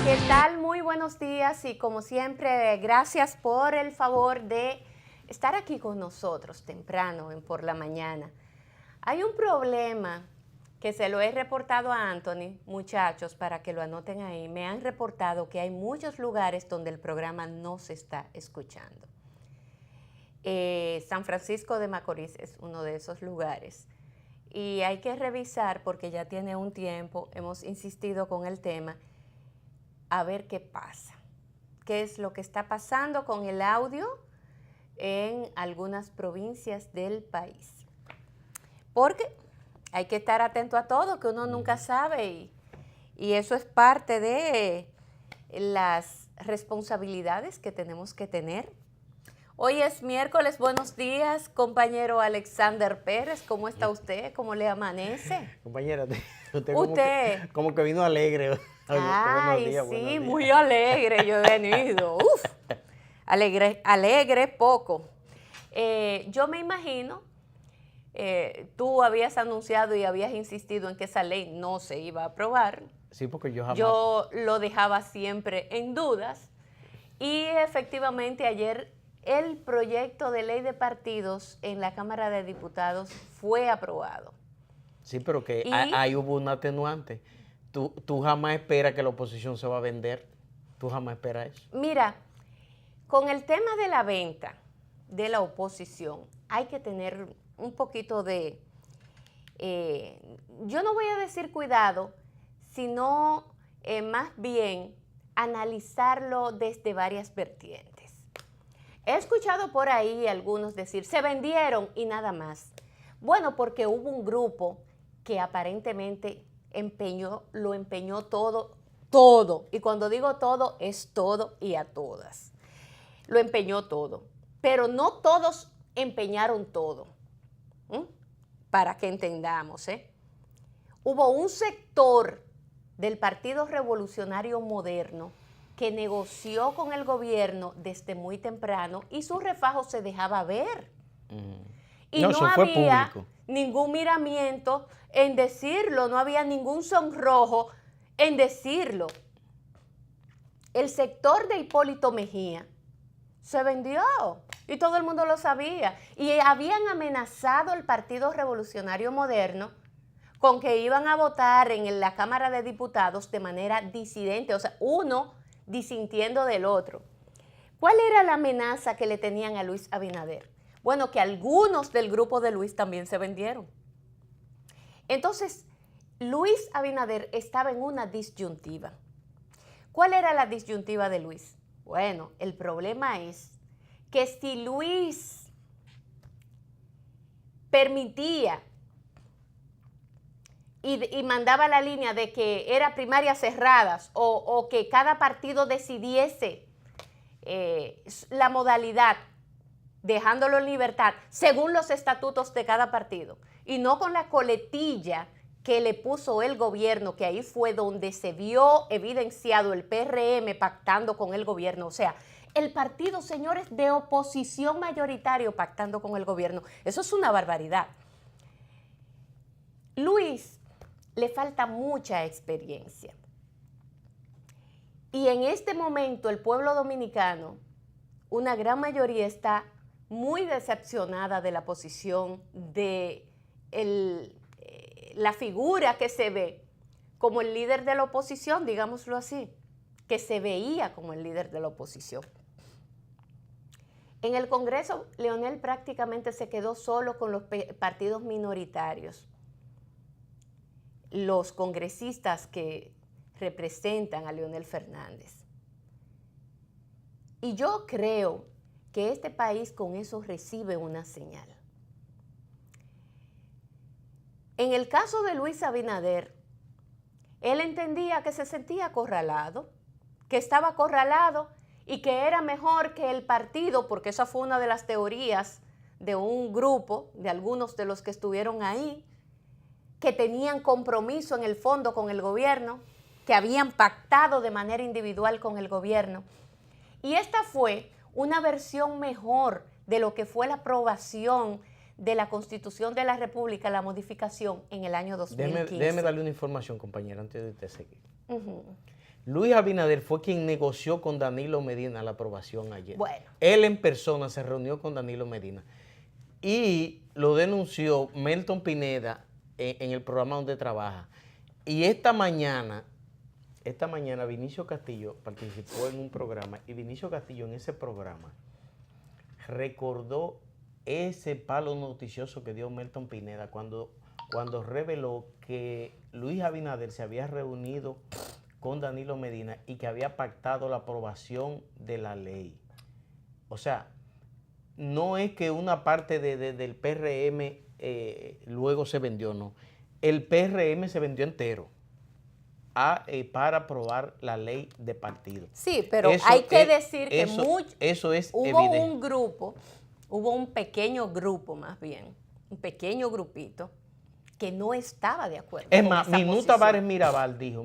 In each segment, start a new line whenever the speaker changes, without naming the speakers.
¿Qué tal? Muy buenos días y como siempre, gracias por el favor de estar aquí con nosotros temprano por la mañana. Hay un problema que se lo he reportado a Anthony, muchachos, para que lo anoten ahí. Me han reportado que hay muchos lugares donde el programa no se está escuchando. San Francisco de Macorís es uno de esos lugares. Y hay que revisar, porque ya tiene un tiempo, hemos insistido con el tema, a ver qué pasa. ¿Qué es lo que está pasando con el audio en algunas provincias del país? Porque hay que estar atento a todo, que uno nunca sabe, y eso es parte de las responsabilidades que tenemos que tener. Hoy es miércoles, buenos días, compañero Alexander Pérez, ¿cómo está usted? ¿Cómo le amanece?
Compañera, usted como que vino alegre.
Ay,
días,
sí, muy alegre yo he venido. Uf, alegre poco. Yo me imagino, tú habías anunciado y habías insistido en que esa ley no se iba a aprobar.
Sí, porque yo jamás...
Yo lo dejaba siempre en dudas y efectivamente ayer el proyecto de ley de partidos en la Cámara de Diputados fue aprobado.
Sí, pero que ahí hubo un atenuante. Tú jamás esperas que la oposición se va a vender. Tú jamás esperas eso.
Mira, con el tema de la venta de la oposición hay que tener un poquito de, yo no voy a decir cuidado, sino más bien analizarlo desde varias vertientes. He escuchado por ahí algunos decir, se vendieron y nada más. Bueno, porque hubo un grupo que aparentemente lo empeñó todo. Y cuando digo todo, es todo y a todas. Lo empeñó todo. Pero no todos empeñaron todo. Para que entendamos, Hubo un sector del Partido Revolucionario Moderno que negoció con el gobierno desde muy temprano y su refajo se dejaba ver. Y no había ningún miramiento en decirlo, no había ningún sonrojo en decirlo. El sector de Hipólito Mejía se vendió y todo el mundo lo sabía. Y habían amenazado al Partido Revolucionario Moderno con que iban a votar en la Cámara de Diputados de manera disidente, o sea, uno disintiendo del otro. ¿Cuál era la amenaza que le tenían a Luis Abinader? Bueno, que algunos del grupo de Luis también se vendieron. Entonces, Luis Abinader estaba en una disyuntiva. ¿Cuál era la disyuntiva de Luis? Bueno, el problema es que si Luis permitía y mandaba la línea de que era primarias cerradas o que cada partido decidiese la modalidad, dejándolo en libertad, según los estatutos de cada partido, y no con la coletilla que le puso el gobierno, que ahí fue donde se vio evidenciado el PRM pactando con el gobierno. O sea, el partido, señores, de oposición mayoritario pactando con el gobierno. Eso es una barbaridad. Luis le falta mucha experiencia. Y en este momento el pueblo dominicano, una gran mayoría está muy decepcionada de la posición de la figura que se ve como el líder de la oposición, digámoslo así, que se veía como el líder de la oposición. En el Congreso, Leonel prácticamente se quedó solo con los partidos minoritarios. Los congresistas que representan a Leonel Fernández. Y yo creo que este país con eso recibe una señal. En el caso de Luis Abinader, él entendía que se sentía acorralado, que estaba acorralado y que era mejor que el partido, porque esa fue una de las teorías de un grupo, de algunos de los que estuvieron ahí, que tenían compromiso en el fondo con el gobierno, que habían pactado de manera individual con el gobierno. Y esta fue una versión mejor de lo que fue la aprobación de la Constitución de la República, la modificación en el año 2015.
Déjeme darle una información, compañera, antes de usted seguir. Luis Abinader fue quien negoció con Danilo Medina la aprobación ayer.
Bueno.
Él en persona se reunió con Danilo Medina y lo denunció Melton Pineda en el programa donde trabaja. Y esta mañana Vinicio Castillo participó en un programa y Vinicio Castillo en ese programa recordó ese palo noticioso que dio Melton Pineda cuando reveló que Luis Abinader se había reunido con Danilo Medina y que había pactado la aprobación de la ley. O sea, no es que una parte del PRM luego se vendió, no. El PRM se vendió entero para aprobar la ley de partido.
Sí, pero hay que decir que
eso es
hubo
evidente.
un grupo, hubo un pequeño grupo más bien, un pequeño grupito que no estaba de acuerdo.
Es más, Minuta Tavares Mirabal dijo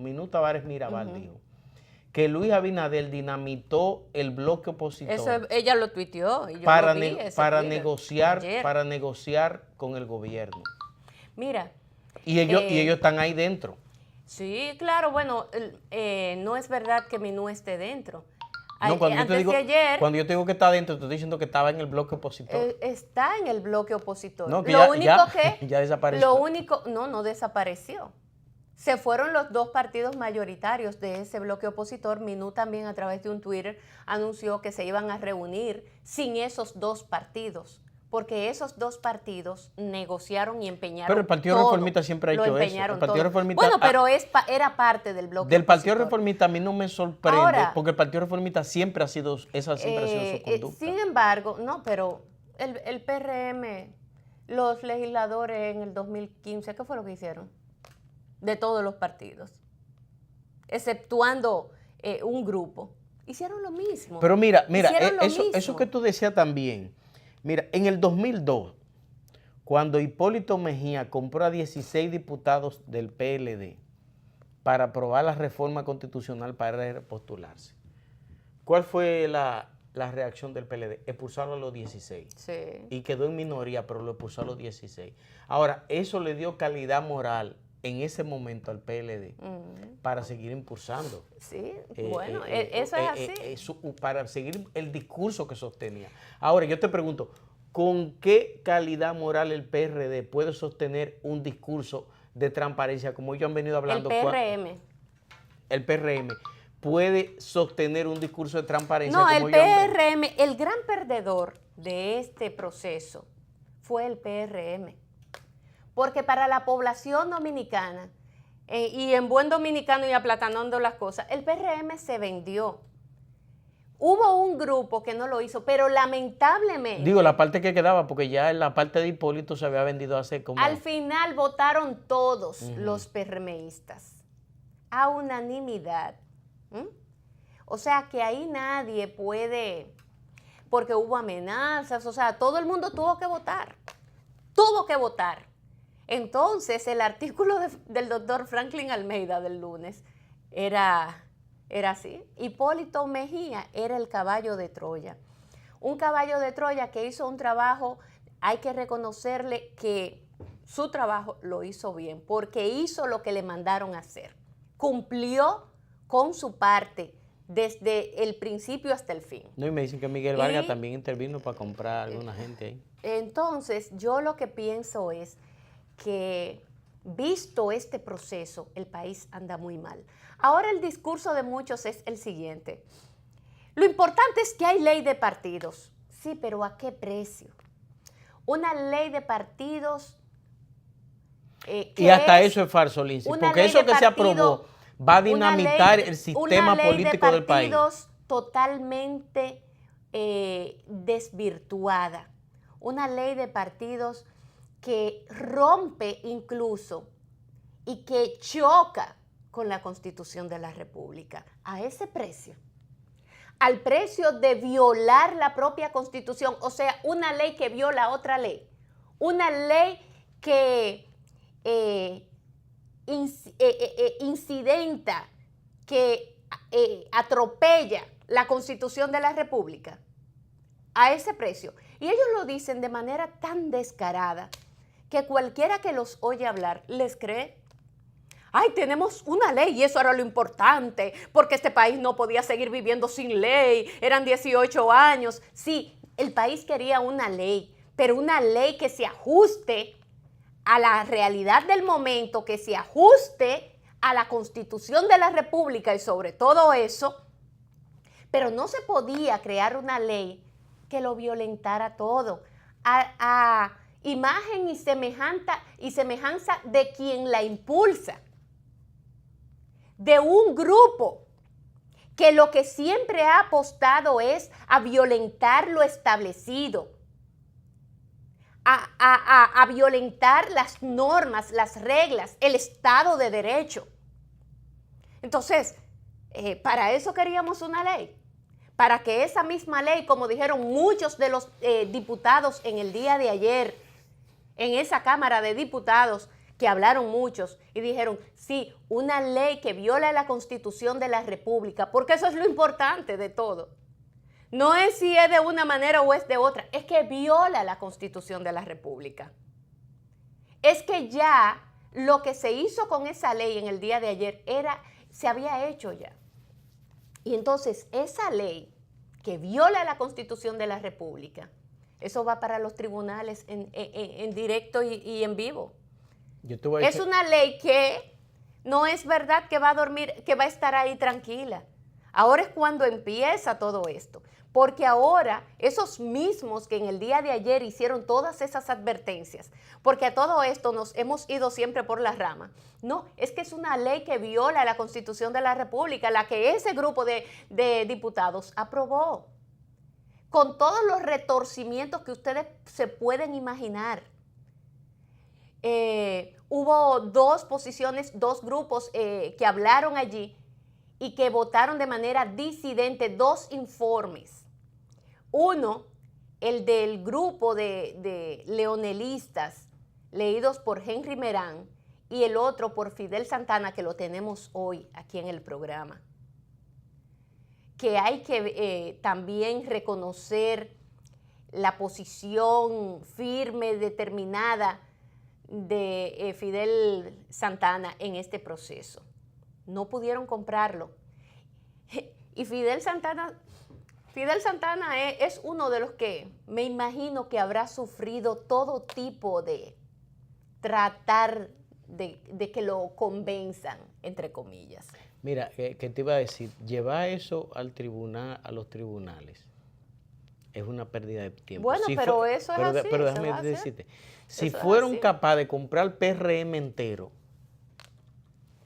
que Luis Abinader dinamitó el bloque opositor.
Eso ella lo tuiteó y yo
para,
lo vi,
para negociar con el gobierno.
Mira.
Y ellos están ahí dentro.
Sí, claro, bueno, no es verdad que Minú esté dentro.
No, cuando yo te digo que está dentro, te estoy diciendo que estaba en el bloque opositor.
Está en el bloque opositor.
No, que ya desapareció.
No desapareció. Se fueron los dos partidos mayoritarios de ese bloque opositor. Minú también a través de un Twitter anunció que se iban a reunir sin esos dos partidos, porque esos dos partidos negociaron y empeñaron.
Pero el Partido Reformista siempre ha hecho eso. El Partido Reformista,
bueno, pero era parte del bloque
del Partido
opositor.
Reformista a mí no me sorprende, ahora, porque el Partido Reformista siempre ha sido su conducta.
Sin embargo, no, pero el PRM, los legisladores en el 2015, ¿qué fue lo que hicieron? De todos los partidos, exceptuando un grupo, hicieron lo mismo.
Pero mira, eso que tú decías también. Mira, en el 2002, cuando Hipólito Mejía compró a 16 diputados del PLD para aprobar la reforma constitucional para postularse, ¿cuál fue la reacción del PLD? Expulsarlo a los 16.
Sí.
Y quedó en minoría, pero lo expulsó a los 16. Ahora, eso le dio calidad moral en ese momento al PLD para seguir impulsando.
Sí, bueno, eso es así.
Para seguir el discurso que sostenía. Ahora, yo te pregunto, ¿con qué calidad moral el PRD puede sostener un discurso de transparencia como ellos han venido hablando? El PRM puede sostener un discurso de transparencia.
No, el PRM, el gran perdedor de este proceso fue el PRM. Porque para la población dominicana, y en buen dominicano y aplatanando las cosas, el PRM se vendió. Hubo un grupo que no lo hizo, pero lamentablemente...
Digo, la parte que quedaba, porque ya la parte de Hipólito se había vendido hace como...
Al final votaron todos los PRMistas, a unanimidad. O sea que ahí nadie puede, porque hubo amenazas, o sea, todo el mundo tuvo que votar. Entonces, el artículo del doctor Franklin Almeida del lunes era así. Hipólito Mejía era el caballo de Troya. Un caballo de Troya que hizo un trabajo, hay que reconocerle que su trabajo lo hizo bien, porque hizo lo que le mandaron a hacer. Cumplió con su parte desde el principio hasta el fin.
No, y me dicen que Miguel Vargas también intervino para comprar a alguna gente ahí.
Entonces, yo lo que pienso es que, visto este proceso, el país anda muy mal. Ahora el discurso de muchos es el siguiente. Lo importante es que hay ley de partidos. Sí, pero ¿a qué precio? Una ley de partidos...
y hasta eso es falso, Lindsay, porque eso que se aprobó va a dinamitar el sistema político del país.
Una ley de partidos totalmente desvirtuada. Una ley de partidos que rompe incluso y que choca con la Constitución de la República. A ese precio, al precio de violar la propia Constitución, o sea, una ley que viola otra ley, una ley que incidenta, que atropella la Constitución de la República, a ese precio. Y ellos lo dicen de manera tan descarada que cualquiera que los oye hablar les cree. ay, tenemos una ley y eso era lo importante, porque este país no podía seguir viviendo sin ley, eran 18 años. Sí, el país quería una ley, pero una ley que se ajuste a la realidad del momento, que se ajuste a la Constitución de la República y sobre todo eso, pero no se podía crear una ley que lo violentara todo, a imagen y semejanza de quien la impulsa, de un grupo que lo que siempre ha apostado es a violentar lo establecido, a violentar las normas, las reglas, el Estado de Derecho. Entonces, para eso queríamos una ley, para que esa misma ley, como dijeron muchos de los diputados en el día de ayer, en esa Cámara de Diputados, que hablaron muchos y dijeron, sí, una ley que viola la Constitución de la República, porque eso es lo importante de todo. No es si es de una manera o es de otra, es que viola la Constitución de la República. Es que ya lo que se hizo con esa ley en el día de ayer se había hecho ya. Y entonces esa ley que viola la Constitución de la República, eso va para los tribunales en directo y en vivo. Es una ley que no es verdad que va a dormir, que va a estar ahí tranquila. Ahora es cuando empieza todo esto. Porque ahora esos mismos que en el día de ayer hicieron todas esas advertencias, porque a todo esto nos hemos ido siempre por la rama. No, es que es una ley que viola la Constitución de la República, la que ese grupo de diputados aprobó, con todos los retorcimientos que ustedes se pueden imaginar. Hubo dos posiciones, dos grupos que hablaron allí y que votaron de manera disidente dos informes. Uno, el del grupo de leonelistas leídos por Henry Merán, y el otro por Fidel Santana, que lo tenemos hoy aquí en el programa. Que hay que también reconocer la posición firme, determinada de Fidel Santana en este proceso. No pudieron comprarlo. Y Fidel Santana es uno de los que me imagino que habrá sufrido todo tipo de tratar de que lo convenzan, entre comillas.
Mira, que te iba a decir, llevar eso al tribunal, a los tribunales, es una pérdida de tiempo.
Bueno, pero eso es así.
Pero déjame decirte, si fueron capaces de comprar el PRM entero,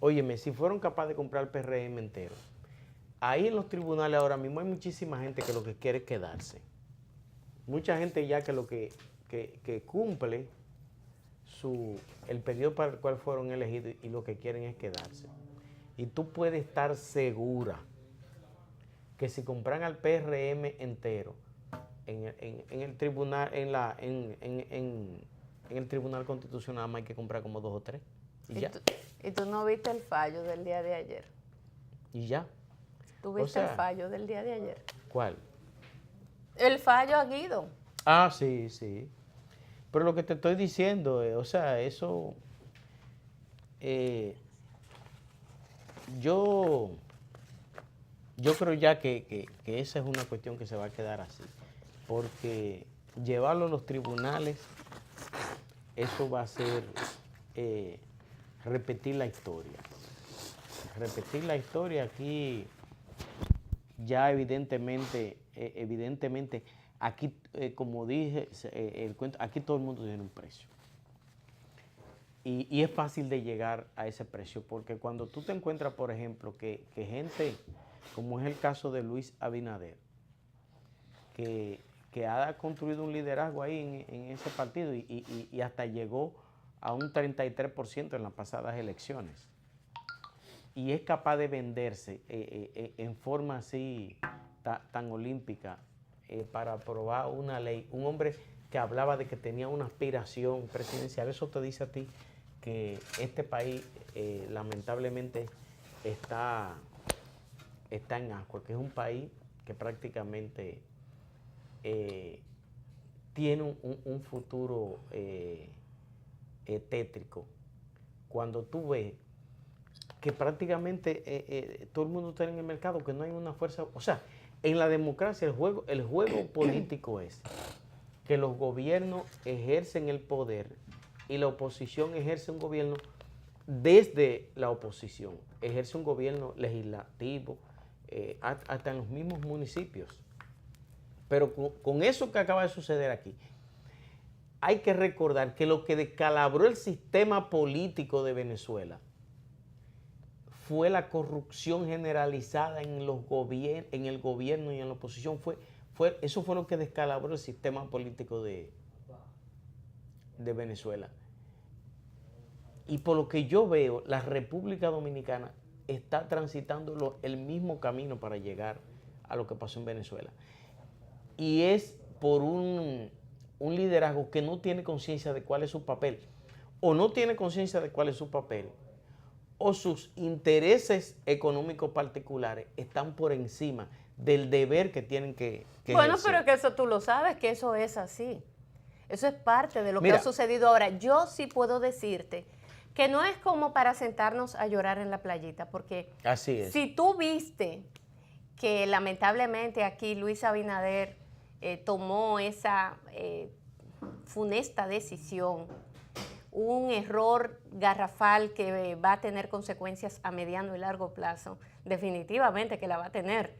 óyeme, si fueron capaces de comprar el PRM entero, ahí en los tribunales ahora mismo hay muchísima gente que lo que quiere es quedarse. Mucha gente ya que lo que cumple el periodo para el cual fueron elegidos y lo que quieren es quedarse. Y tú puedes estar segura que si compran al PRM entero en el tribunal, en el Tribunal Constitucional más hay que comprar como 2 o 3.
¿Y tú no viste el fallo del día de ayer?
Y ya.
¿Tú viste el fallo del día de ayer?
¿Cuál?
El fallo a Guido.
Ah, sí, sí. Pero lo que te estoy diciendo, o sea, eso... yo creo ya que esa es una cuestión que se va a quedar así. Porque llevarlo a los tribunales, eso va a ser repetir la historia. Repetir la historia aquí, ya evidentemente, aquí, como dije, el cuento, aquí todo el mundo tiene un precio. Y es fácil de llegar a ese precio, porque cuando tú te encuentras, por ejemplo, que gente, como es el caso de Luis Abinader, que ha construido un liderazgo ahí en ese partido y hasta llegó a un 33% en las pasadas elecciones. Y es capaz de venderse en forma así tan olímpica para aprobar una ley. Un hombre que hablaba de que tenía una aspiración presidencial. Eso te dice a ti que este país lamentablemente está en ascuas, que es un país que prácticamente tiene un futuro tétrico. Cuando tú ves que prácticamente todo el mundo está en el mercado, que no hay una fuerza. O sea, en la democracia el juego político es que los gobiernos ejercen el poder y la oposición ejerce un gobierno desde la oposición, ejerce un gobierno legislativo, hasta en los mismos municipios. Pero con eso que acaba de suceder aquí, hay que recordar que lo que descalabró el sistema político de Venezuela fue la corrupción generalizada en el gobierno y en la oposición. Eso fue lo que descalabró el sistema político de Venezuela. Y por lo que yo veo, la República Dominicana está transitando el mismo camino para llegar a lo que pasó en Venezuela. Y es por un liderazgo que no tiene conciencia de cuál es su papel, o no tiene conciencia de cuál es su papel, o sus intereses económicos particulares están por encima del deber que tienen que
bueno,
ejercer.
pero que eso tú lo sabes, que eso es así. Eso es parte de lo que ha sucedido ahora. Yo sí puedo decirte que no es como para sentarnos a llorar en la playita, porque
así es.
Si tú viste que lamentablemente aquí Luis Abinader tomó esa funesta decisión, un error garrafal que va a tener consecuencias a mediano y largo plazo, definitivamente que la va a tener.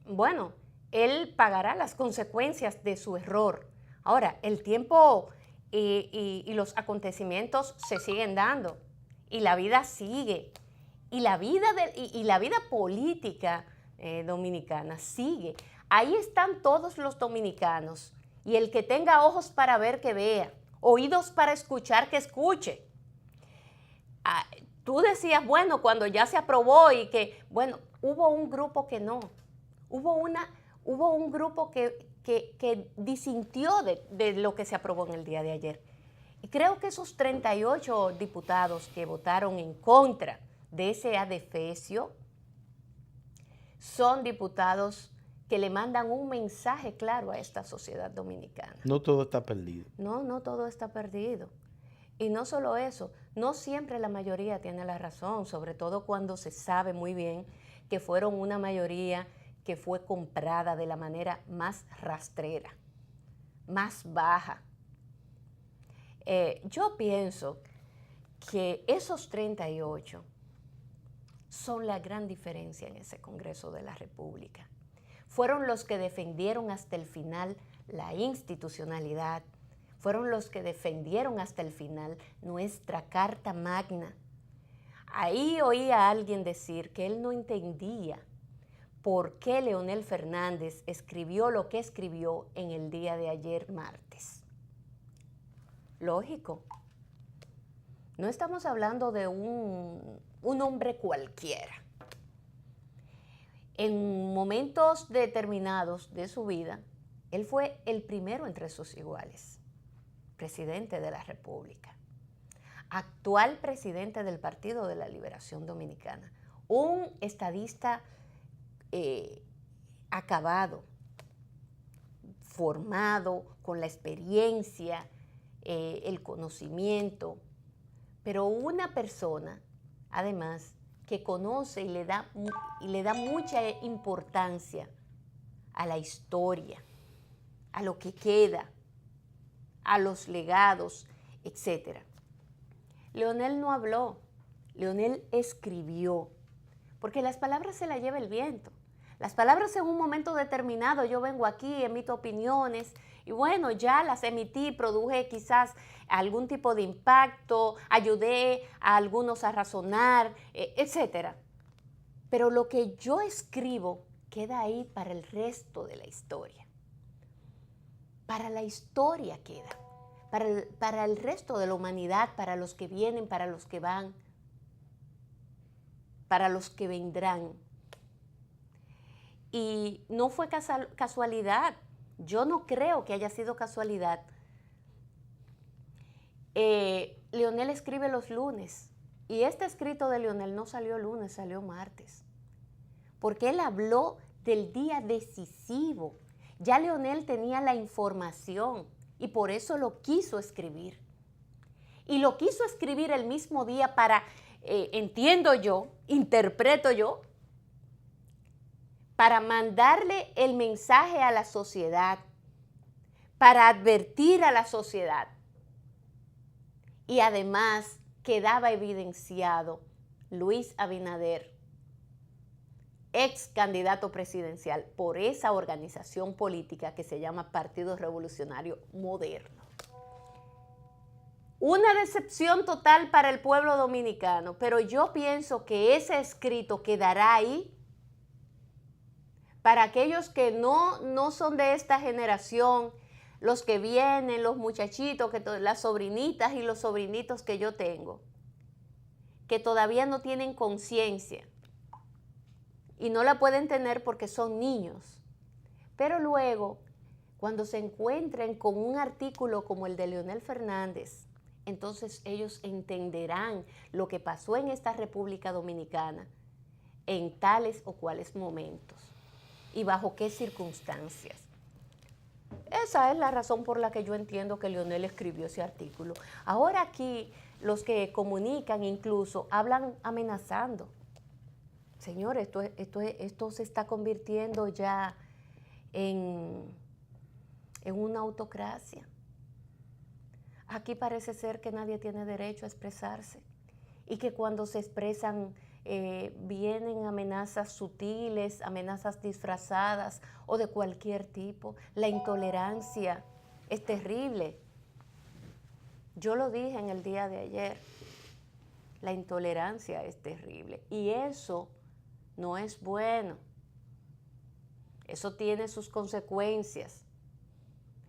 Bueno, él pagará las consecuencias de su error. Ahora, el tiempo y los acontecimientos se siguen dando y la vida sigue. Y la vida política dominicana sigue. Ahí están todos los dominicanos y el que tenga ojos para ver, que vea, oídos para escuchar, que escuche. Tú decías, bueno, cuando ya se aprobó y que, bueno, hubo un grupo que no, hubo un grupo que disintió de lo que se aprobó en el día de ayer. Y creo que esos 38 diputados que votaron en contra de ese adefesio son diputados que le mandan un mensaje claro a esta sociedad dominicana.
No todo está perdido.
No todo está perdido. Y no solo eso, no siempre la mayoría tiene la razón, sobre todo cuando se sabe muy bien que fueron una mayoría que fue comprada de la manera más rastrera, más baja. Yo pienso que esos 38 son la gran diferencia en ese Congreso de la República. Fueron los que defendieron hasta el final la institucionalidad, fueron los que defendieron hasta el final nuestra Carta Magna. Ahí oí a alguien decir que él no entendía por qué Leonel Fernández escribió lo que escribió en el día de ayer, martes. Lógico. No estamos hablando de un hombre cualquiera. En momentos determinados de su vida, él fue el primero entre sus iguales, presidente de la República, actual presidente del Partido de la Liberación Dominicana, un estadista acabado, formado, con la experiencia, el conocimiento, pero una persona, además, que conoce y le da mucha importancia a la historia, a lo que queda, a los legados, etc. Leonel no habló, Leonel escribió, porque las palabras se las lleva el viento. Las palabras en un momento determinado, yo vengo aquí, emito opiniones, y bueno, ya las emití, produje quizás algún tipo de impacto, ayudé a algunos a razonar, etc. Pero lo que yo escribo queda ahí para el resto de la historia. Para la historia queda, para el resto de la humanidad, para los que vienen, para los que van, para los que vendrán. Y no fue casualidad. Yo no creo que haya sido casualidad. Leonel escribe los lunes y este escrito de Leonel no salió lunes, salió martes. Porque él habló del día decisivo. Ya Leonel tenía la información y por eso lo quiso escribir. Y lo quiso escribir el mismo día para entiendo yo, interpreto yo, para mandarle el mensaje a la sociedad, para advertir a la sociedad. Y además quedaba evidenciado Luis Abinader, ex candidato presidencial por esa organización política que se llama Partido Revolucionario Moderno. Una decepción total para el pueblo dominicano, pero yo pienso que ese escrito quedará ahí para aquellos que no son de esta generación, los que vienen, los muchachitos, las sobrinitas y los sobrinitos que yo tengo, que todavía no tienen conciencia y no la pueden tener porque son niños. Pero luego, cuando se encuentren con un artículo como el de Leonel Fernández, entonces ellos entenderán lo que pasó en esta República Dominicana en tales o cuales momentos y bajo qué circunstancias. Esa es la razón por la que yo entiendo que Leonel escribió ese artículo. Ahora aquí los que comunican incluso hablan amenazando. Señores, esto se está convirtiendo ya en una autocracia. Aquí parece ser que nadie tiene derecho a expresarse y que cuando se expresan vienen amenazas sutiles, amenazas disfrazadas o de cualquier tipo. La intolerancia es terrible. Yo lo dije en el día de ayer, la intolerancia es terrible y eso no es bueno. Eso tiene sus consecuencias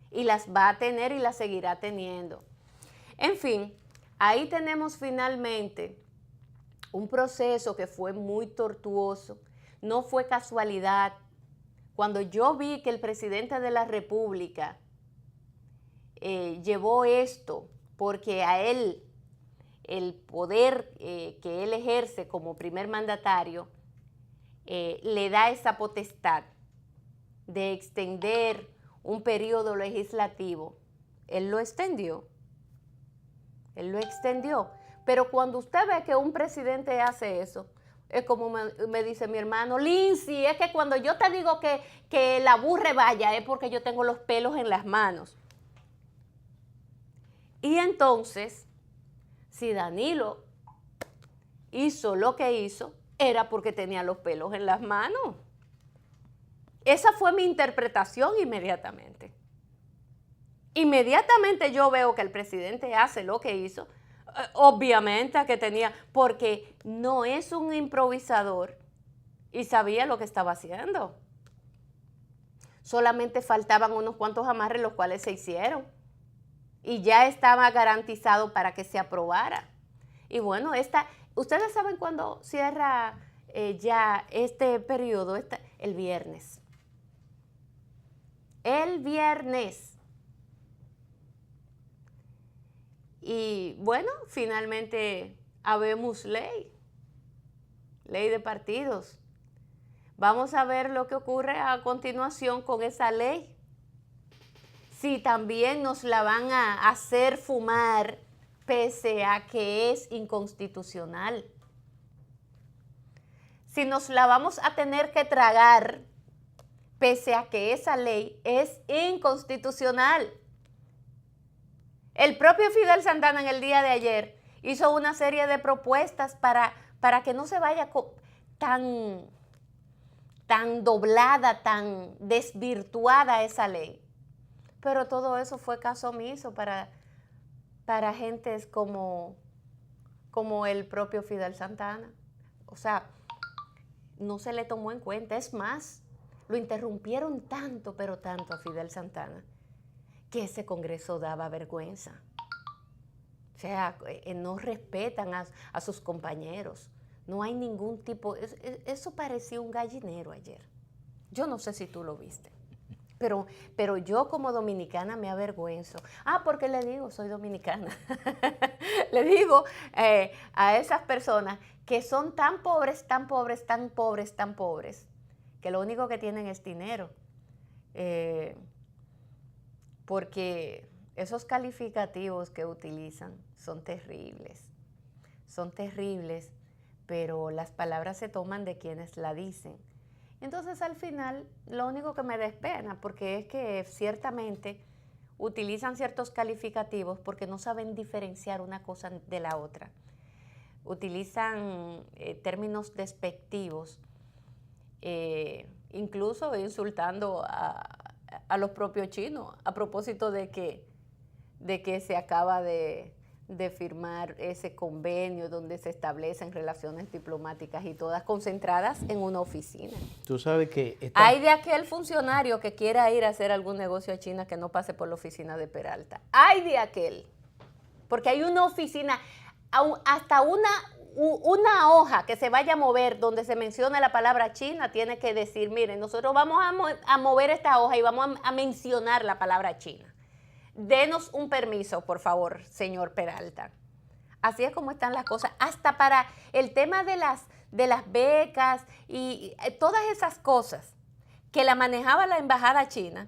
y las va a tener y las seguirá teniendo. En fin, ahí tenemos finalmente un proceso que fue muy tortuoso, no fue casualidad. Cuando yo vi que el presidente de la República llevó esto, porque a él, el poder que él ejerce como primer mandatario, le da esa potestad de extender un periodo legislativo, él lo extendió. Él lo extendió. Pero cuando usted ve que un presidente hace eso, es como me dice mi hermano, Lindsay, es que cuando yo te digo que la aburre vaya, es porque yo tengo los pelos en las manos. Y entonces, si Danilo hizo lo que hizo, era porque tenía los pelos en las manos. Esa fue mi interpretación inmediatamente. Inmediatamente yo veo que el presidente hace lo que hizo, obviamente que tenía, porque no es un improvisador y sabía lo que estaba haciendo. Solamente faltaban unos cuantos amarres, los cuales se hicieron. Y ya estaba garantizado para que se aprobara. Y bueno, ustedes saben cuándo cierra ya este periodo, el viernes. El viernes. Y bueno, finalmente habemos ley de partidos. Vamos a ver lo que ocurre a continuación con esa ley. Si también nos la van a hacer fumar pese a que es inconstitucional. Si nos la vamos a tener que tragar pese a que esa ley es inconstitucional. El propio Fidel Santana en el día de ayer hizo una serie de propuestas para que no se vaya tan doblada, tan desvirtuada esa ley. Pero todo eso fue caso omiso para gentes como el propio Fidel Santana. O sea, no se le tomó en cuenta. Es más, lo interrumpieron tanto, pero tanto a Fidel Santana, que ese Congreso daba vergüenza. O sea, no respetan a sus compañeros. No hay ningún tipo... Eso parecía un gallinero ayer. Yo no sé si tú lo viste. Pero yo como dominicana me avergüenzo. porque le digo, soy dominicana. Le digo a esas personas que son tan pobres, tan pobres, tan pobres, tan pobres, que lo único que tienen es dinero. Porque esos calificativos que utilizan son terribles. son terribles, pero las palabras se toman de quienes la dicen. Entonces al final lo único que me da es pena, porque es que ciertamente utilizan ciertos calificativos porque no saben diferenciar una cosa de la otra. Utilizan términos despectivos, incluso insultando a los propios chinos, a propósito de que se acaba de firmar ese convenio donde se establecen relaciones diplomáticas y todas concentradas en una oficina.
Tú sabes que...
Hay de aquel funcionario que quiera ir a hacer algún negocio a China que no pase por la oficina de Peralta. Hay de aquel. Porque hay una oficina, hasta una hoja que se vaya a mover donde se mencione la palabra China tiene que decir, miren, nosotros vamos a mover esta hoja y vamos a mencionar la palabra China. Denos un permiso, por favor, señor Peralta. Así es como están las cosas. Hasta para el tema de las becas y todas esas cosas que la manejaba la embajada china,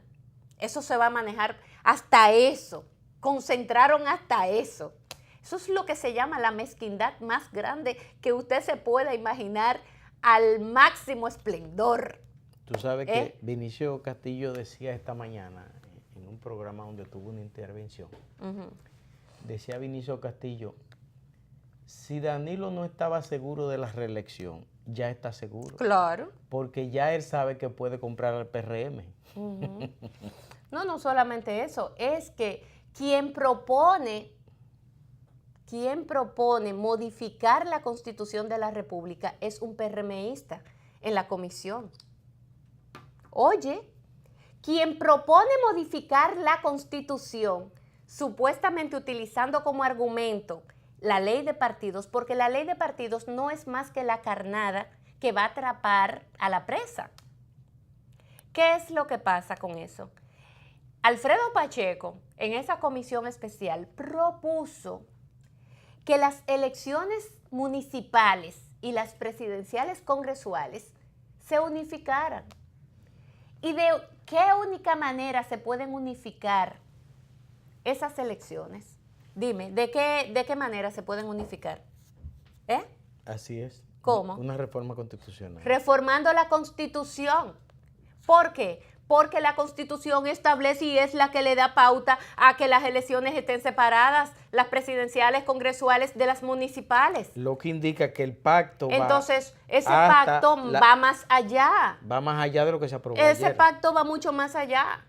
eso se va a manejar hasta eso. Concentraron hasta eso. Eso es lo que se llama la mezquindad más grande que usted se pueda imaginar al máximo esplendor.
Tú sabes que Vinicio Castillo decía esta mañana en un programa donde tuvo una intervención, decía Vinicio Castillo, si Danilo no estaba seguro de la reelección, ya está seguro.
Claro.
Porque ya él sabe que puede comprar al PRM.
No solamente eso, es que quien propone modificar la Constitución de la República es un PRMista en la comisión. Oye, quien propone modificar la Constitución, supuestamente utilizando como argumento la ley de partidos, porque la ley de partidos no es más que la carnada que va a atrapar a la presa. ¿Qué es lo que pasa con eso? Alfredo Pacheco, en esa comisión especial, propuso que las elecciones municipales y las presidenciales congresuales se unificaran. ¿Y de qué única manera se pueden unificar esas elecciones? Dime, ¿de qué manera se pueden unificar?
Así es.
¿Cómo?
Una reforma constitucional.
Reformando la Constitución. ¿Por qué? Porque la Constitución establece y es la que le da pauta a que las elecciones estén separadas, las presidenciales, congresuales de las municipales.
Lo que indica que el pacto
Entonces, ese pacto va más allá.
Va más allá de lo que se aprobó
Ese
ayer.
pacto va mucho más allá.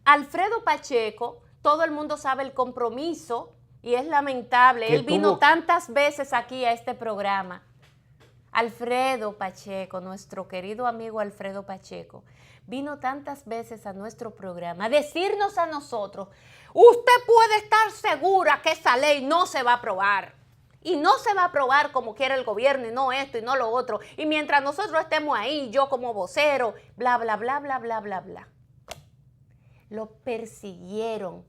Alfredo Pacheco, todo el mundo sabe el compromiso y es lamentable. Él vino tantas veces aquí a este programa. Alfredo Pacheco, nuestro querido amigo Alfredo Pacheco, vino tantas veces a nuestro programa a decirnos a nosotros, usted puede estar segura que esa ley no se va a aprobar. Y no se va a aprobar como quiere el gobierno y no esto y no lo otro. Y mientras nosotros estemos ahí, yo como vocero, bla, bla, bla, bla, bla, bla, bla. Lo persiguieron,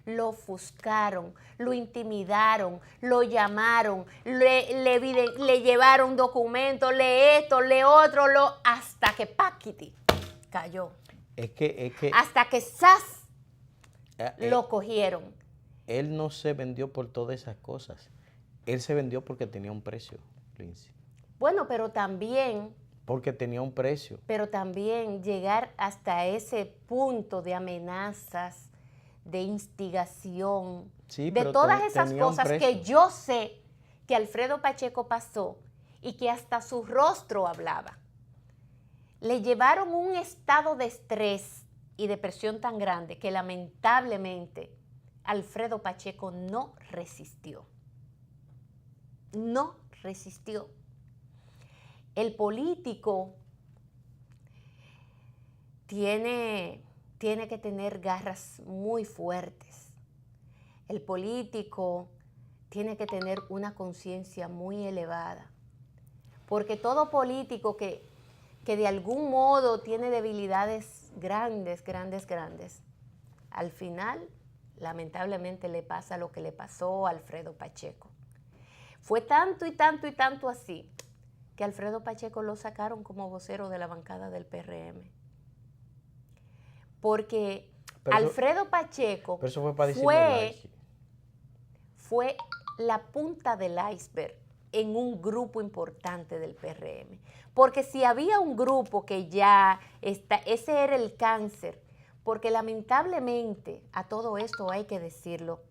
lo ofuscaron, lo intimidaron, lo llamaron, le llevaron documentos, lee esto, lee otro, hasta que Paquiti cayó.
Es que
hasta que ¡zas! Lo cogieron.
Él no se vendió por todas esas cosas. Él se vendió porque tenía un precio, Lindsay.
Bueno, pero también...
Porque tenía un precio.
Pero también llegar hasta ese punto de amenazas, de instigación,
sí,
de todas esas cosas que yo sé que Alfredo Pacheco pasó y que hasta su rostro hablaba. Le llevaron un estado de estrés y depresión tan grande que lamentablemente Alfredo Pacheco no resistió. No resistió. El político tiene que tener garras muy fuertes. El político tiene que tener una conciencia muy elevada. Porque todo político que de algún modo tiene debilidades grandes, al final, lamentablemente, le pasa lo que le pasó a Alfredo Pacheco. Fue tanto y tanto y tanto así que Alfredo Pacheco lo sacaron como vocero de la bancada del PRM. Porque Alfredo Pacheco
pero eso fue para
fue la punta del iceberg en un grupo importante del PRM. Porque si había un grupo que ya está, ese era el cáncer, porque lamentablemente, a todo esto hay que decirlo,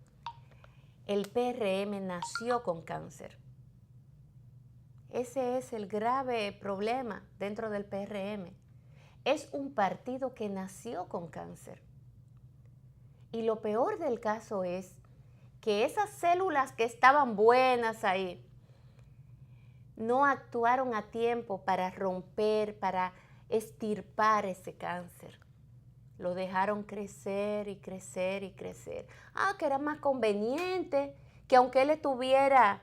el PRM nació con cáncer. Ese es el grave problema dentro del PRM. Es un partido que nació con cáncer. Y lo peor del caso es que esas células que estaban buenas ahí no actuaron a tiempo para romper, para extirpar ese cáncer. Lo dejaron crecer y crecer y crecer. Que era más conveniente que aunque él estuviera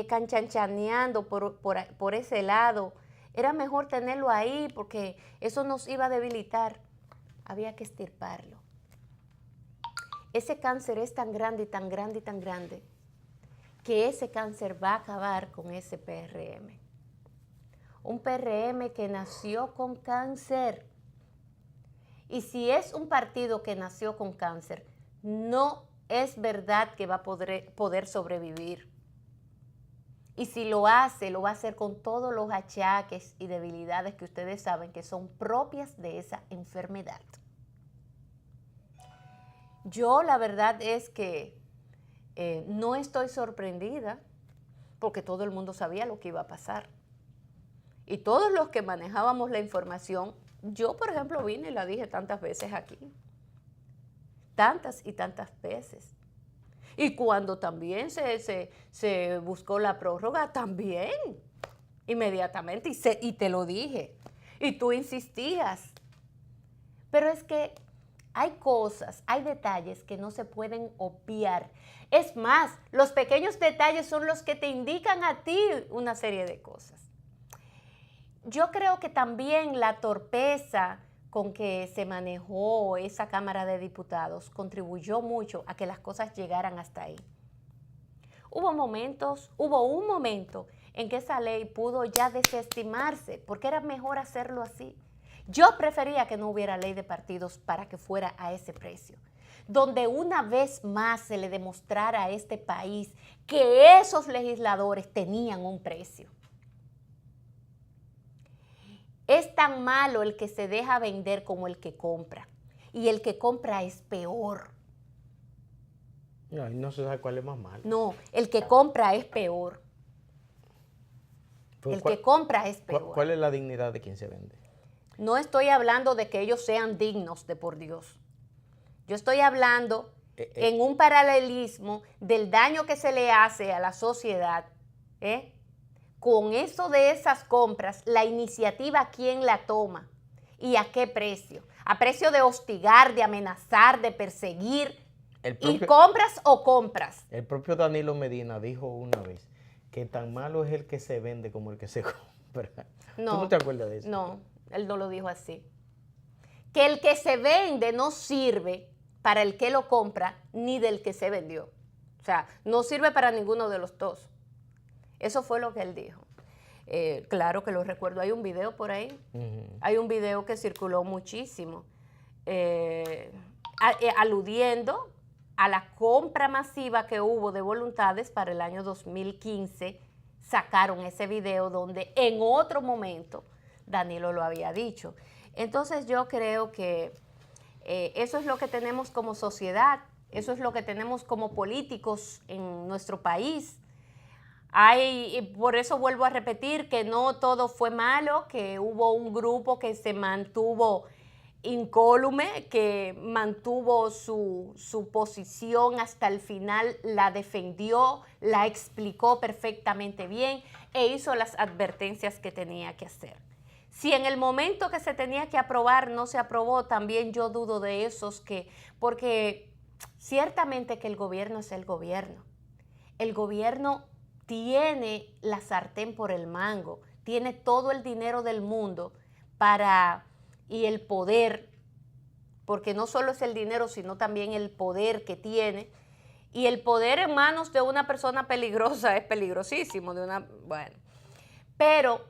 canchanchaneando por ese lado, era mejor tenerlo ahí porque eso nos iba a debilitar. Había que extirparlo. Ese cáncer es tan grande y tan grande y tan grande que ese cáncer va a acabar con ese PRM. Un PRM que nació con cáncer. Y si es un partido que nació con cáncer, no es verdad que va a poder sobrevivir. Y si lo hace, lo va a hacer con todos los achaques y debilidades que ustedes saben que son propias de esa enfermedad. Yo la verdad es que no estoy sorprendida porque todo el mundo sabía lo que iba a pasar. Y todos los que manejábamos la información, yo por ejemplo vine y la dije tantas veces aquí. Tantas y tantas veces. Y cuando también se buscó la prórroga, también, inmediatamente, y te lo dije. Y tú insistías. Pero es que hay cosas, hay detalles que no se pueden obviar. Es más, los pequeños detalles son los que te indican a ti una serie de cosas. Yo creo que también la torpeza con que se manejó esa Cámara de Diputados contribuyó mucho a que las cosas llegaran hasta ahí. Hubo un momento en que esa ley pudo ya desestimarse, porque era mejor hacerlo así. Yo prefería que no hubiera ley de partidos para que fuera a ese precio, donde una vez más se le demostrara a este país que esos legisladores tenían un precio. Es tan malo el que se deja vender como el que compra. Y el que compra es peor.
No se sabe cuál es más malo.
No, el que compra es peor. El que compra es peor.
¿Cuál es la dignidad de quien se vende?
No estoy hablando de que ellos sean dignos de por Dios. Yo estoy hablando en un paralelismo del daño que se le hace a la sociedad, con eso de esas compras, la iniciativa, ¿quién la toma? ¿Y a qué precio? A precio de hostigar, de amenazar, de perseguir. ¿Y compras o compras?
El propio Danilo Medina dijo una vez que tan malo es el que se vende como el que se compra.
No,
¿Tú no te acuerdas de eso?
No, él no lo dijo así. Que el que se vende no sirve para el que lo compra ni del que se vendió. O sea, no sirve para ninguno de los dos. Eso fue lo que él dijo. Claro que lo recuerdo. Hay un video por ahí. Hay un video que circuló muchísimo aludiendo a la compra masiva que hubo de voluntades para el año 2015. Sacaron ese video donde en otro momento Danilo lo había dicho. Entonces yo creo que eso es lo que tenemos como sociedad, eso es lo que tenemos como políticos en nuestro país. Por eso vuelvo a repetir que no todo fue malo, que hubo un grupo que se mantuvo incólume, que mantuvo su posición hasta el final, la defendió, la explicó perfectamente bien e hizo las advertencias que tenía que hacer. Si en el momento que se tenía que aprobar no se aprobó, también yo dudo de esos porque ciertamente que el gobierno es el gobierno. El gobierno tiene la sartén por el mango, tiene todo el dinero del mundo y el poder, porque no solo es el dinero, sino también el poder que tiene. Y el poder en manos de una persona peligrosa es peligrosísimo. Pero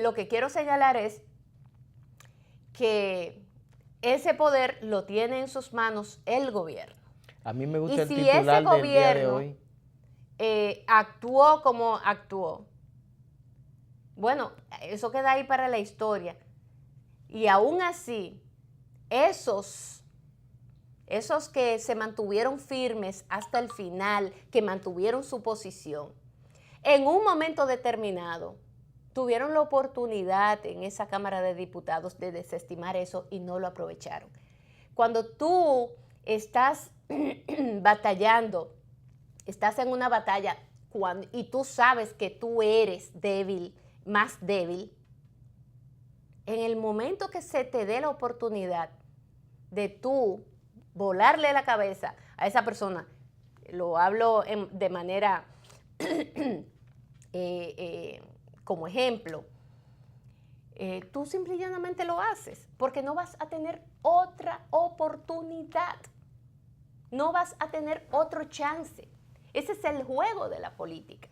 lo que quiero señalar es que ese poder lo tiene en sus manos el gobierno.
A mí me gusta el titular del día de hoy.
actuó como actuó. Bueno, eso queda ahí para la historia. Y aún así, esos que se mantuvieron firmes hasta el final, que mantuvieron su posición, en un momento determinado, tuvieron la oportunidad en esa Cámara de Diputados de desestimar eso y no lo aprovecharon. Cuando tú estás batallando, estás en una batalla y tú sabes que tú eres débil, más débil, en el momento que se te dé la oportunidad de tú volarle la cabeza a esa persona, lo hablo de manera como ejemplo, tú simple y llanamente lo haces, porque no vas a tener otra oportunidad, no vas a tener otro chance. Ese es el juego de la política.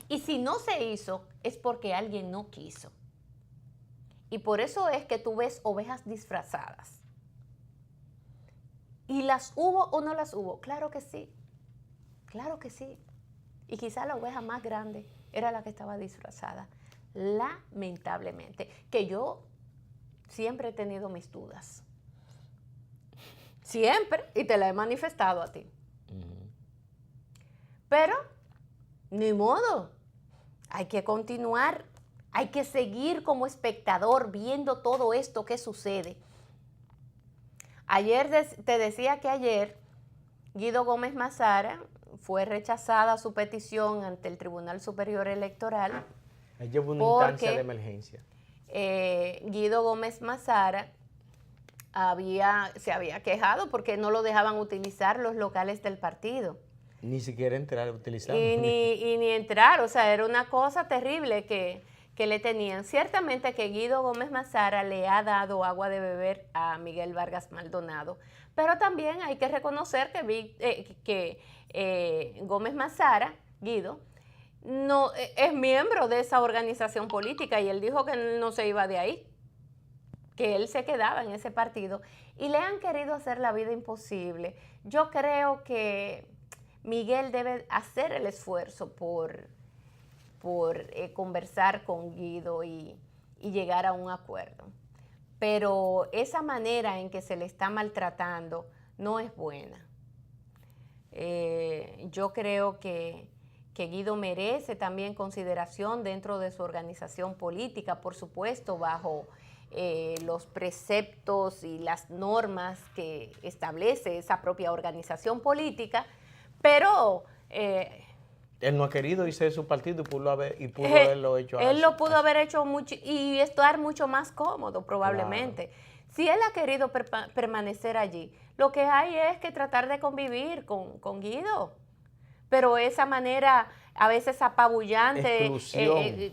Y si no se hizo, es porque alguien no quiso. Y por eso es que tú ves ovejas disfrazadas. ¿Y las hubo o no las hubo? Claro que sí. Claro que sí. Y quizá la oveja más grande era la que estaba disfrazada. Lamentablemente. Que yo siempre he tenido mis dudas. Siempre. Y te la he manifestado a ti. Pero, ni modo. Hay que continuar. Hay que seguir como espectador viendo todo esto que sucede. Ayer te decía que ayer Guido Gómez Mazara fue rechazada su petición ante el Tribunal Superior Electoral.
Ella hubo una instancia de emergencia.
Guido Gómez Mazara se había quejado porque no lo dejaban utilizar los locales del partido.
Ni siquiera entrar a utilizar.
Y ni entrar, o sea, era una cosa terrible que le tenían. Ciertamente que Guido Gómez Mazara le ha dado agua de beber a Miguel Vargas Maldonado, pero también hay que reconocer que Gómez Mazara, Guido, no es miembro de esa organización política y él dijo que no se iba de ahí, que él se quedaba en ese partido y le han querido hacer la vida imposible. Yo creo que Miguel debe hacer el esfuerzo por conversar con Guido y llegar a un acuerdo. Pero esa manera en que se le está maltratando no es buena. Yo creo que Guido merece también consideración dentro de su organización política, por supuesto, bajo los preceptos y las normas que establece esa propia organización política, pero
él no ha querido irse de su partido y pudo haberlo hecho.
Él lo pudo haber hecho mucho y estar mucho más cómodo probablemente. Claro. Si él ha querido permanecer allí, lo que hay es que tratar de convivir con Guido. Pero esa manera a veces apabullante,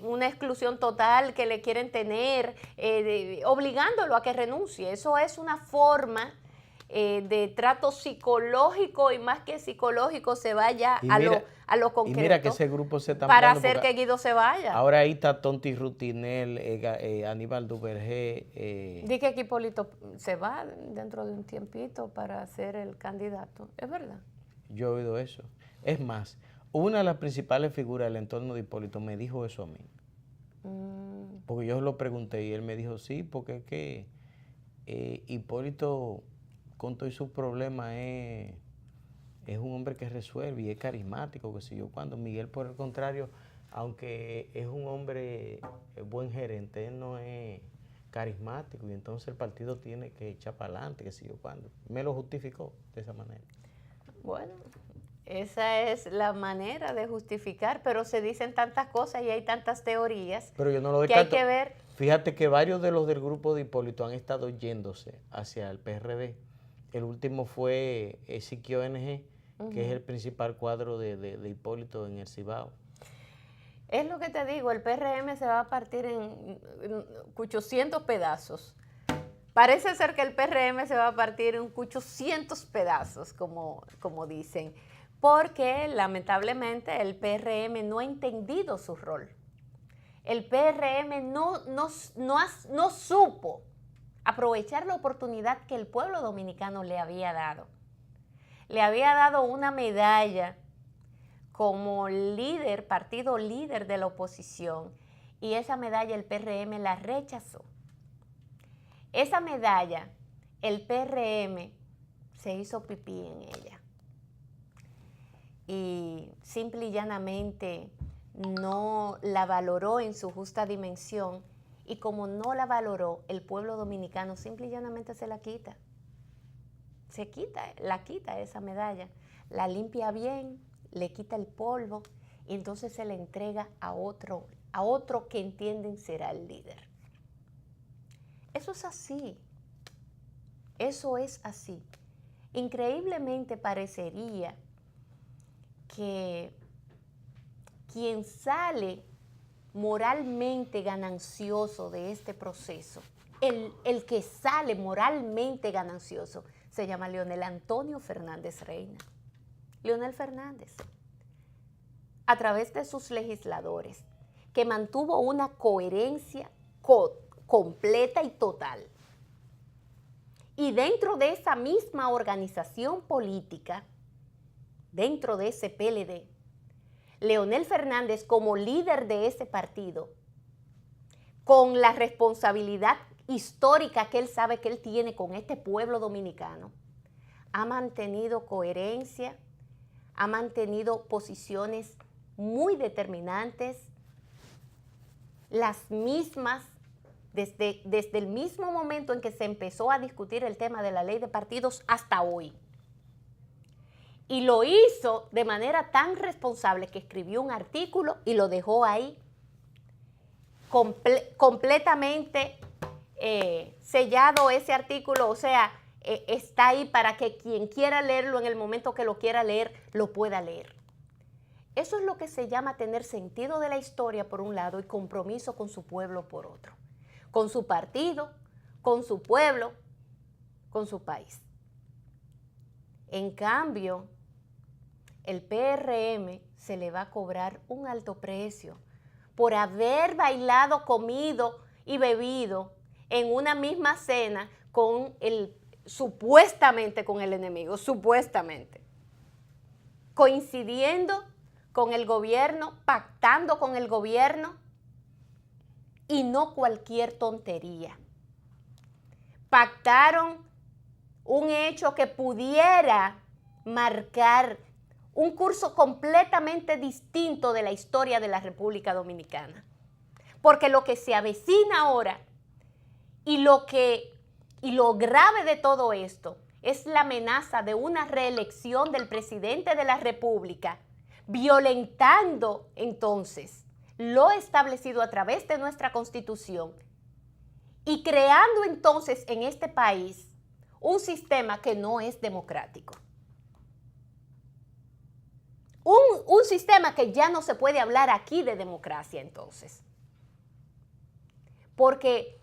una exclusión total que le quieren tener, obligándolo a que renuncie. Eso es una forma de trato psicológico y más que psicológico se vaya a lo concreto.
Y mira que ese grupo se está
para hacer que Guido se vaya.
Ahora ahí está Tonti Rutinel, Aníbal Duvergé.
Di que Hipólito se va dentro de un tiempito para ser el candidato. ¿Es verdad?
Yo he oído eso. Es más, una de las principales figuras del entorno de Hipólito me dijo eso a mí. Porque yo lo pregunté y él me dijo sí, porque es que Hipólito con todos sus problemas es un hombre que resuelve y es carismático, que sé yo cuando. Miguel, por el contrario, aunque es un hombre buen gerente, él no es carismático y entonces el partido tiene que echar para adelante, que sé yo cuando. Me lo justificó de esa manera.
Bueno, esa es la manera de justificar, pero se dicen tantas cosas y hay tantas teorías
pero yo no lo descarto.
Que hay que ver.
Fíjate que varios de los del grupo de Hipólito han estado yéndose hacia el PRD. El último fue Ezequiel ONG, que es el principal cuadro de Hipólito en el Cibao.
Es lo que te digo, el PRM se va a partir en 800 pedazos. Parece ser que el PRM se va a partir en 800 pedazos, como dicen, porque lamentablemente el PRM no ha entendido su rol. El PRM no supo aprovechar la oportunidad que el pueblo dominicano le había dado. Le había dado una medalla como líder, partido líder de la oposición, y esa medalla el PRM la rechazó. Esa medalla, el PRM se hizo pipí en ella y simple y llanamente no la valoró en su justa dimensión, y como no la valoró, el pueblo dominicano simple y llanamente se la quita. La quita esa medalla, la limpia bien, le quita el polvo y entonces se la entrega a otro que entienden será el líder. Eso es así. Eso es así. Increíblemente parecería que quien sale moralmente ganancioso de este proceso, el que sale moralmente ganancioso, se llama Leonel Antonio Fernández Reina. Leonel Fernández, a través de sus legisladores, que mantuvo una coherencia completa y total. Y dentro de esa misma organización política, dentro de ese PLD, Leonel Fernández, como líder de ese partido, con la responsabilidad histórica que él sabe que él tiene con este pueblo dominicano, ha mantenido coherencia, ha mantenido posiciones muy determinantes, las mismas, desde el mismo momento en que se empezó a discutir el tema de la ley de partidos hasta hoy. Y lo hizo de manera tan responsable que escribió un artículo y lo dejó ahí completamente sellado ese artículo, o sea, está ahí para que quien quiera leerlo en el momento que lo quiera leer, lo pueda leer. Eso es lo que se llama tener sentido de la historia por un lado y compromiso con su pueblo por otro, con su partido, con su pueblo, con su país. En cambio, el PRM se le va a cobrar un alto precio por haber bailado, comido y bebido en una misma cena con supuestamente con el enemigo, supuestamente, coincidiendo con el gobierno, pactando con el gobierno, y no cualquier tontería. Pactaron un hecho que pudiera marcar un curso completamente distinto de la historia de la República Dominicana. Porque lo que se avecina ahora y lo grave de todo esto es la amenaza de una reelección del presidente de la República, violentando entonces lo establecido a través de nuestra Constitución y creando entonces en este país un sistema que no es democrático. Un sistema que ya no se puede hablar aquí de democracia entonces. Porque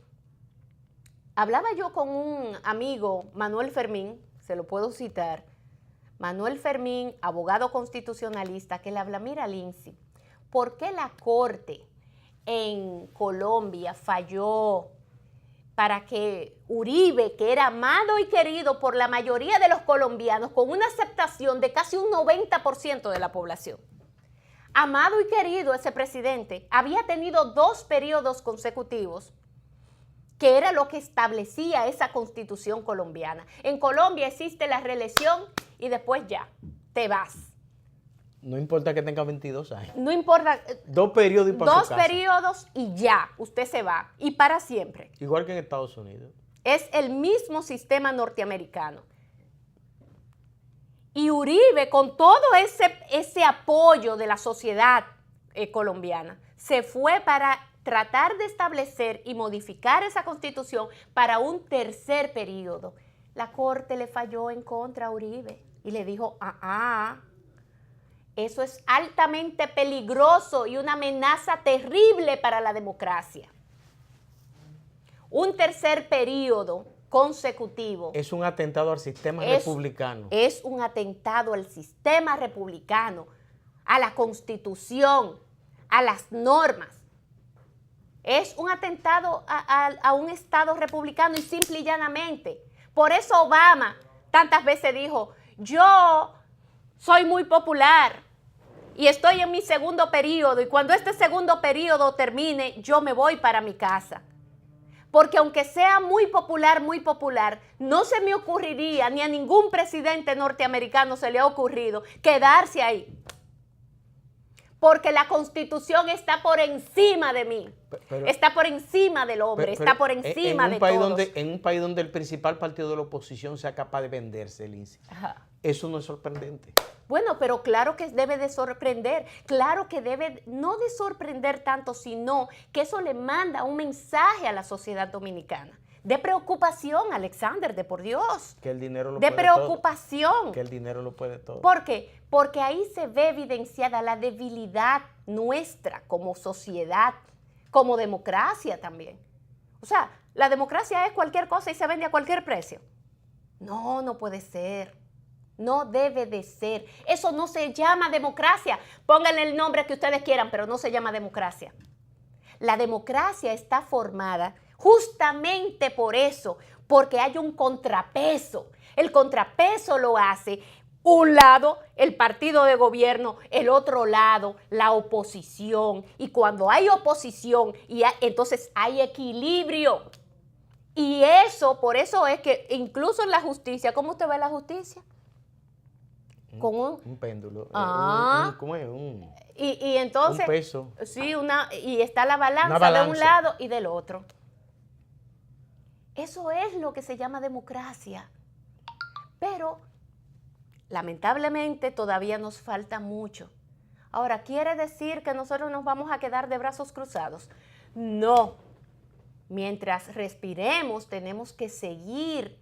hablaba yo con un amigo, Manuel Fermín, se lo puedo citar, Manuel Fermín, abogado constitucionalista, que le habla, mira, Lindsay, ¿por qué la Corte en Colombia falló para que Uribe, que era amado y querido por la mayoría de los colombianos, con una aceptación de casi un 90% de la población, amado y querido ese presidente, había tenido 2 periodos consecutivos, que era lo que establecía esa Constitución colombiana? En Colombia existe la reelección y después ya, te vas.
No importa que tenga 22 años.
No importa.
2 periodos y para su casa.
2 periodos y ya, usted se va. Y para siempre.
Igual que en Estados Unidos.
Es el mismo sistema norteamericano. Y Uribe, con todo ese apoyo de la sociedad colombiana, se fue para tratar de establecer y modificar esa Constitución para un 3er periodo. La Corte le falló en contra a Uribe y le dijo, eso es altamente peligroso y una amenaza terrible para la democracia. Un 3er periodo consecutivo.
Es un atentado al sistema republicano.
Es un atentado al sistema republicano, a la Constitución, a las normas. Es un atentado a un Estado republicano y simple y llanamente. Por eso Obama tantas veces dijo, yo soy muy popular, y estoy en mi segundo periodo, y cuando este segundo periodo termine, yo me voy para mi casa. Porque aunque sea muy popular, no se me ocurriría, ni a ningún presidente norteamericano se le ha ocurrido quedarse ahí. Porque la Constitución está por encima de mí, está por encima del hombre, está por encima de todos.
En un país donde el principal partido de la oposición sea capaz de venderse, Lindsay, eso no es sorprendente.
Bueno, pero claro que debe de sorprender, claro que debe no de sorprender tanto, sino que eso le manda un mensaje a la sociedad dominicana. De preocupación, Alexander, de por Dios.
Que el dinero lo
puede todo. De preocupación.
Que el dinero lo puede todo.
¿Por qué? Porque ahí se ve evidenciada la debilidad nuestra como sociedad, como democracia también. O sea, la democracia es cualquier cosa y se vende a cualquier precio. No, no puede ser. No debe de ser. Eso no se llama democracia. Pónganle el nombre que ustedes quieran, pero no se llama democracia. La democracia está formada justamente por eso, porque hay un contrapeso. El contrapeso lo hace un lado, el partido de gobierno, el otro lado, la oposición. Y cuando hay oposición, entonces hay equilibrio. Y eso, por eso es que incluso en la justicia, ¿cómo usted ve la justicia? Con
un péndulo.
¿Cómo es? Y entonces,
un peso.
Sí, y está la balanza de un lado y del otro. Eso es lo que se llama democracia. Pero, lamentablemente, todavía nos falta mucho. Ahora, ¿quiere decir que nosotros nos vamos a quedar de brazos cruzados? No. Mientras respiremos, tenemos que seguir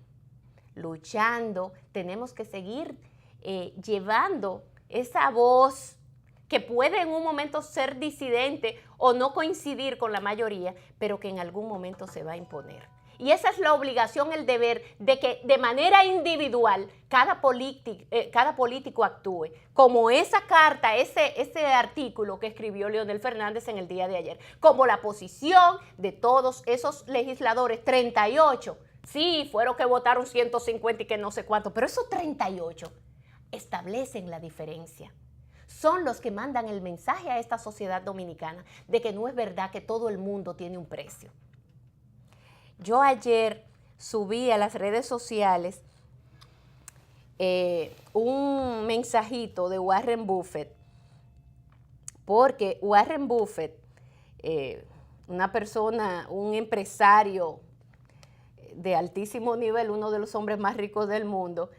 luchando, tenemos que seguir llevando esa voz que puede en un momento ser disidente o no coincidir con la mayoría, pero que en algún momento se va a imponer. Y esa es la obligación, el deber, de que de manera individual cada político actúe, como esa carta, ese artículo que escribió Leonel Fernández en el día de ayer, como la posición de todos esos legisladores, 38, sí, fueron que votaron 150 y que no sé cuánto, pero esos 38 establecen la diferencia. Son los que mandan el mensaje a esta sociedad dominicana de que no es verdad que todo el mundo tiene un precio. Yo ayer subí a las redes sociales un mensajito de Warren Buffett, porque Warren Buffett, una persona, un empresario de altísimo nivel, uno de los hombres más ricos del mundo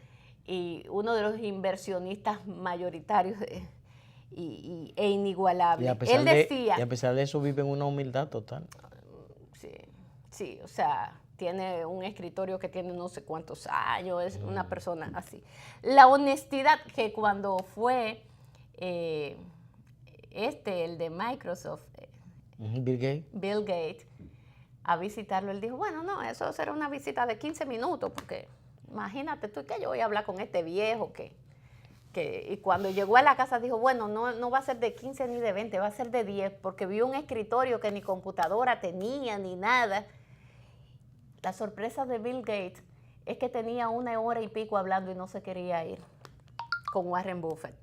y uno de los inversionistas mayoritarios e inigualables. Él decía...
Y a pesar de eso vive en una humildad total.
Sí, o sea, tiene un escritorio que tiene no sé cuántos años, es una persona así. La honestidad, que cuando fue el de Microsoft,
Bill
Gates, a visitarlo, él dijo, bueno, no, eso será una visita de 15 minutos, porque imagínate tú que yo voy a hablar con este viejo y cuando llegó a la casa dijo, bueno, no va a ser de 15 ni de 20, va a ser de 10, porque vio un escritorio que ni computadora tenía ni nada. La sorpresa de Bill Gates es que tenía 1 hora y pico hablando y no se quería ir con Warren Buffett.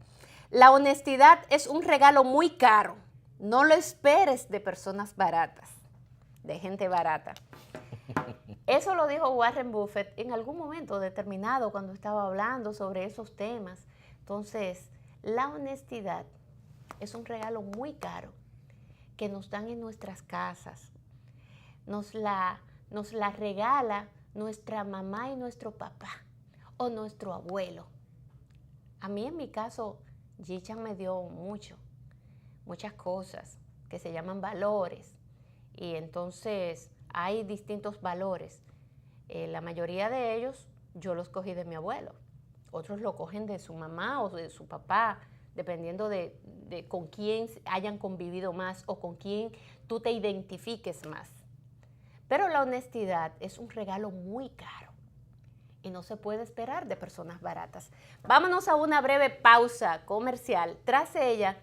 La honestidad es un regalo muy caro. No lo esperes de personas baratas, de gente barata. Eso lo dijo Warren Buffett en algún momento determinado cuando estaba hablando sobre esos temas. Entonces, la honestidad es un regalo muy caro que nos dan en nuestras casas. Nos la regala nuestra mamá y nuestro papá o nuestro abuelo. A mí, en mi caso, Gichan me dio muchas cosas que se llaman valores. Y entonces hay distintos valores. La mayoría de ellos yo los cogí de mi abuelo. Otros lo cogen de su mamá o de su papá, dependiendo de con quién hayan convivido más o con quién tú te identifiques más. Pero la honestidad es un regalo muy caro y no se puede esperar de personas baratas. Vámonos a una breve pausa comercial. Tras ella,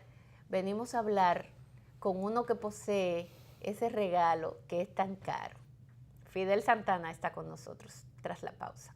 venimos a hablar con uno que posee ese regalo que es tan caro. Fidel Santana está con nosotros tras la pausa.